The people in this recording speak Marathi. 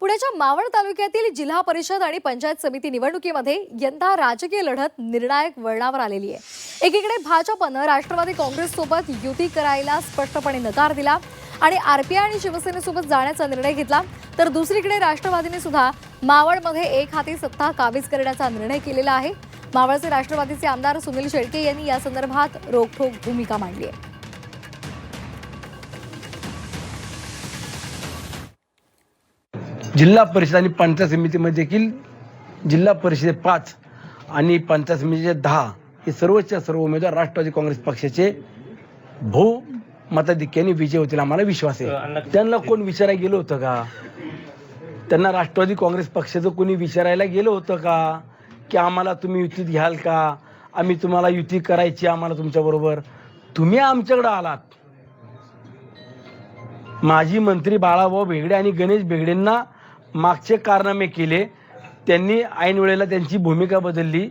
पुण्याच्या मावळ तालुक्यातील जिल्हा परिषद आणि पंचायत समिती निवडणुकीमध्ये यंदा राजकीय लढत निर्णायक वळणावर आलेली आहे। एकीकडे भाजपनं राष्ट्रवादी काँग्रेससोबत युती करायला स्पष्टपणे नकार दिला आणि आरपीआय आणि शिवसेनेसोबत जाण्याचा निर्णय घेतला, तर दुसरीकडे राष्ट्रवादीने सुद्धा मावळमध्ये एक हाती सत्ता काबीज करण्याचा निर्णय केलेला आहे। मावळचे राष्ट्रवादीचे आमदार सुनील शेळके यांनी या संदर्भात रोखठोक भूमिका मांडली आहे। जिल्हा परिषद आणि पंचायत समितीमध्ये देखील जिल्हा परिषद 5 आणि पंचायत समितीचे 10 हे सर्वच्या सर्व उमेदवार राष्ट्रवादी काँग्रेस पक्षाचे बहुमताधिक्याने विजय होतील, आम्हाला विश्वास आहे। त्यांना कोण विचारायला गेलं होतं का? त्यांना राष्ट्रवादी काँग्रेस पक्षाचं कोणी विचारायला गेलं होतं का की आम्हाला तुम्ही युतीत घ्याल का? आम्ही तुम्हाला युती करायची, आम्हाला तुमच्याबरोबर। तुम्ही आमच्याकडे आलात। माजी मंत्री बाळाभाऊ भेगडे आणि गणेश भेगडेंना मागचे कारनामे केले, त्यांनी ऐन वेळेला त्यांची भूमिका बदलली,